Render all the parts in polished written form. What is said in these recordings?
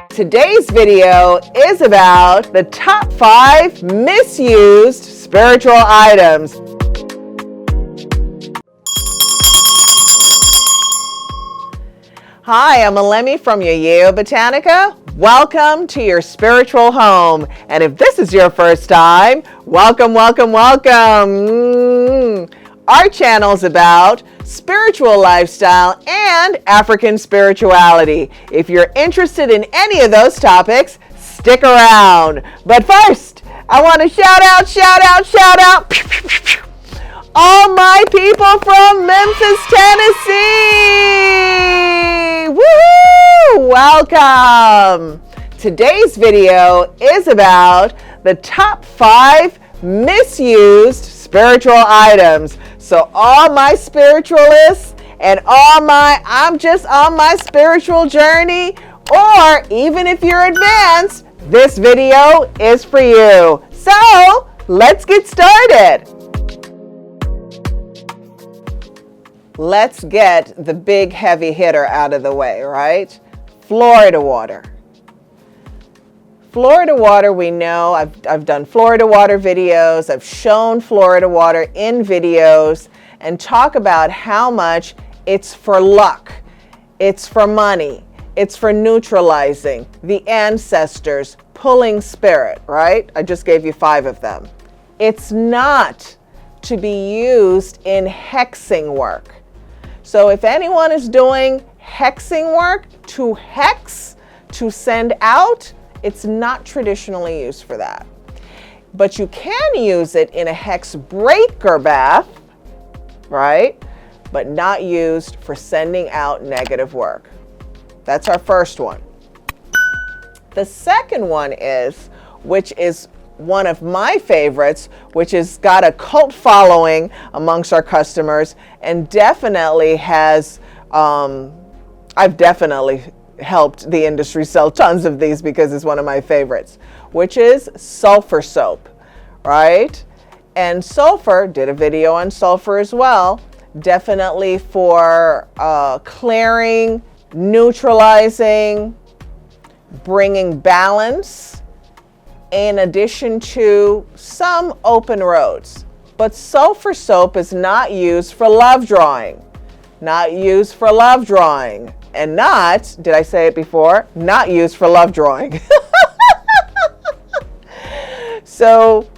Today's video is about the top 5 misused spiritual items. Hi, I'm Alemi from Yayo Botanica. Welcome to your spiritual home. And if this is your first time, welcome, welcome, welcome. Our channel is about spiritual lifestyle and African spirituality. If you're interested in any of those topics, stick around. But first, I want to shout out all my people from Memphis, Tennessee. Woohoo! Welcome. Today's video is about the top 5 misused spiritual items. So all my spiritualists and I'm just on my spiritual journey, or even if you're advanced, this video is for you. So let's get started. Let's get the big heavy hitter out of the way, right? Florida water. Florida water, we know, I've done Florida water videos, I've shown Florida water in videos and talk about how much it's for luck, it's for money, it's for neutralizing the ancestors, pulling spirit, right? I just gave you 5 of them. It's not to be used in hexing work. So if anyone is doing hexing work, to hex, to send out, it's not traditionally used for that. But you can use it in a hex breaker bath, right? But not used for sending out negative work. That's our first one. The second one is, which is one of my favorites, which has got a cult following amongst our customers and definitely has, I've definitely helped the industry sell tons of these because it's one of my favorites, which is sulfur soap, right? And sulfur, did a video on sulfur as well, definitely for clearing, neutralizing, bringing balance, in addition to some open roads. But sulfur soap is not used for love drawing, not used for love drawing. And not, did I say it before? Not used for love drawing. So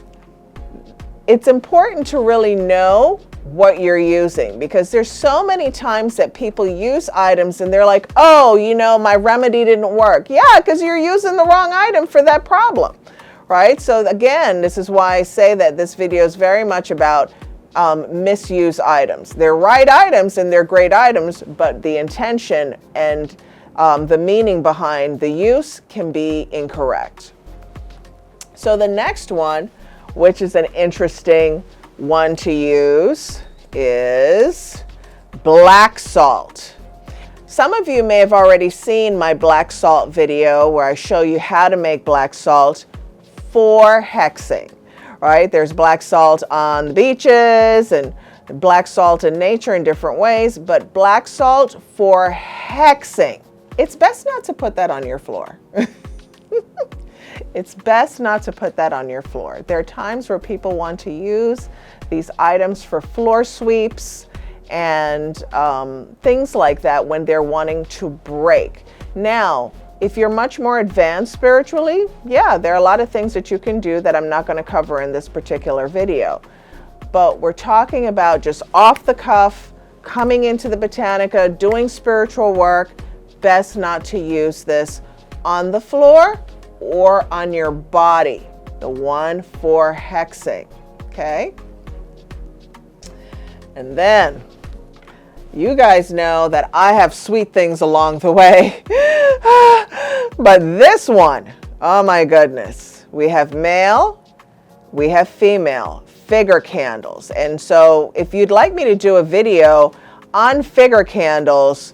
it's important to really know what you're using, because there's so many times that people use items and they're like, oh, you know, my remedy didn't work. Yeah, because you're using the wrong item for that problem, right? So again, this is why I say that this video is very much about misuse items. They're right items and they're great items, but the intention and the meaning behind the use can be incorrect. So the next one, which is an interesting one to use, is black salt. Some of you may have already seen my black salt video where I show you how to make black salt for hexing. Right? There's black salt on the beaches and black salt in nature in different ways, but black salt for hexing, it's best not to put that on your floor. It's best not to put that on your floor. There are times where people want to use these items for floor sweeps and things like that when they're wanting to break. Now, if you're much more advanced spiritually, yeah, there are a lot of things that you can do that I'm not going to cover in this particular video. But we're talking about just off the cuff, coming into the Botanica, doing spiritual work. Best not to use this on the floor or on your body. The one for hexing, okay? And then, you guys know that I have sweet things along the way. But this one, oh my goodness. We have male, we have female figure candles. And so if you'd like me to do a video on figure candles,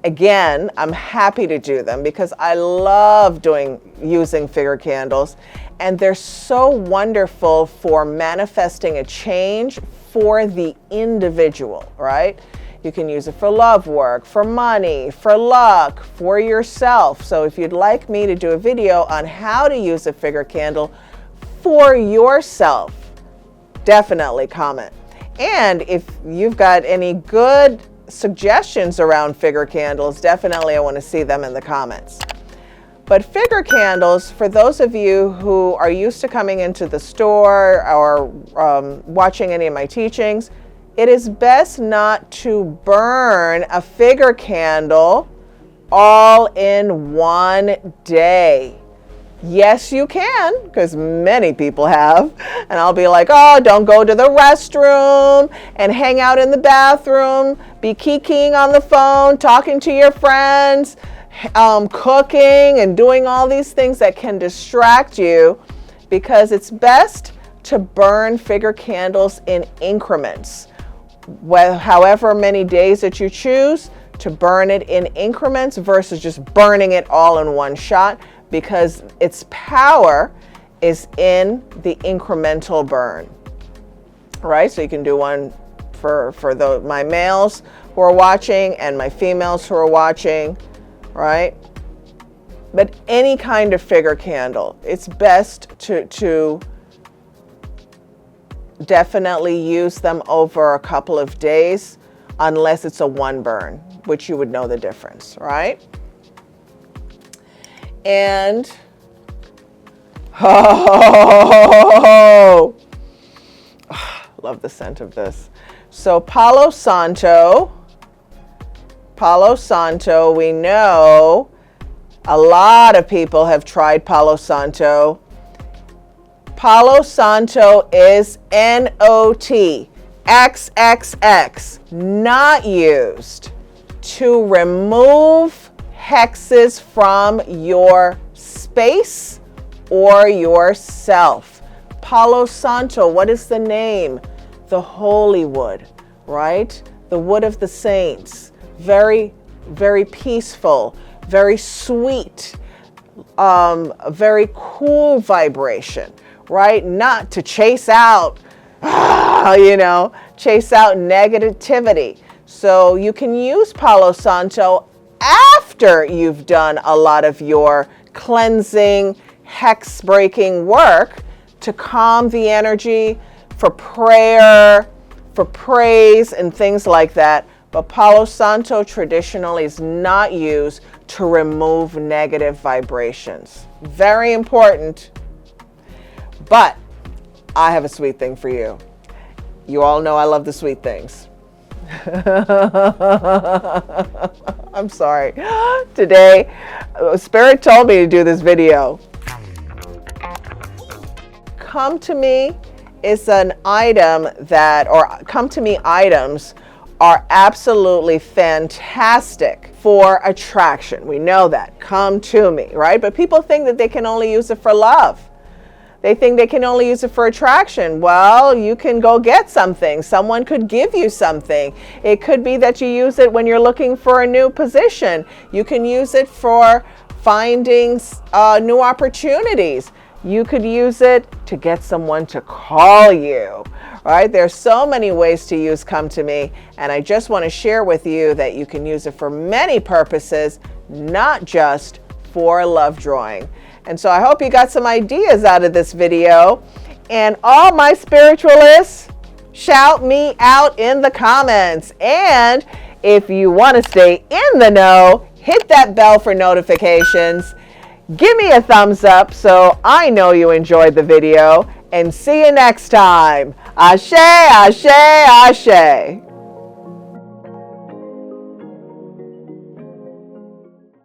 again, I'm happy to do them because I love using figure candles, and they're so wonderful for manifesting a change for the individual, right? You can use it for love work, for money, for luck, for yourself. So if you'd like me to do a video on how to use a figure candle for yourself, definitely comment. And if you've got any good suggestions around figure candles, definitely I want to see them in the comments. But figure candles, for those of you who are used to coming into the store or watching any of my teachings, it is best not to burn a figure candle all in one day. Yes, you can, because many people have. And I'll be like, oh, don't go to the restroom and hang out in the bathroom, be kikiing on the phone, talking to your friends, cooking and doing all these things that can distract you, because it's best to burn figure candles in increments. However many days that you choose to burn it in increments versus just burning it all in one shot, because its power is in the incremental burn, right? So you can do one for my males who are watching and my females who are watching, right? But any kind of figure candle, it's best to definitely use them over a couple of days, unless it's a one burn, which you would know the difference, right? And love the scent of this. So Palo Santo, we know a lot of people have tried Palo Santo. Palo Santo is NOT,XXX, not used to remove hexes from your space or yourself. Palo Santo, what is the name? The holy wood, right? The wood of the saints. Very, very peaceful, very sweet, a very cool vibration, right? Not to chase out, chase out negativity. So you can use Palo Santo after you've done a lot of your cleansing, hex breaking work to calm the energy, for prayer, for praise, and things like that. But Palo Santo traditionally is not used to remove negative vibrations. Very important. But I have a sweet thing for you. You all know I love the sweet things. I'm sorry. Today, Spirit told me to do this video. Come to Me is an item Come to Me items are absolutely fantastic for attraction. We know that. Come to me, right? But people think that they can only use it for love. They think they can only use it for attraction. Well, you can go get something. Someone could give you something. It could be that you use it when you're looking for a new position. You can use it for finding new opportunities. You could use it to get someone to call you, right? There's so many ways to use Come to Me, and I just want to share with you that you can use it for many purposes, not just for love drawing. And so I hope you got some ideas out of this video. And all my spiritualists, shout me out in the comments. And if you want to stay in the know, hit that bell for notifications. Give me a thumbs up so I know you enjoyed the video. And see you next time. Ashe, ashe, ashe.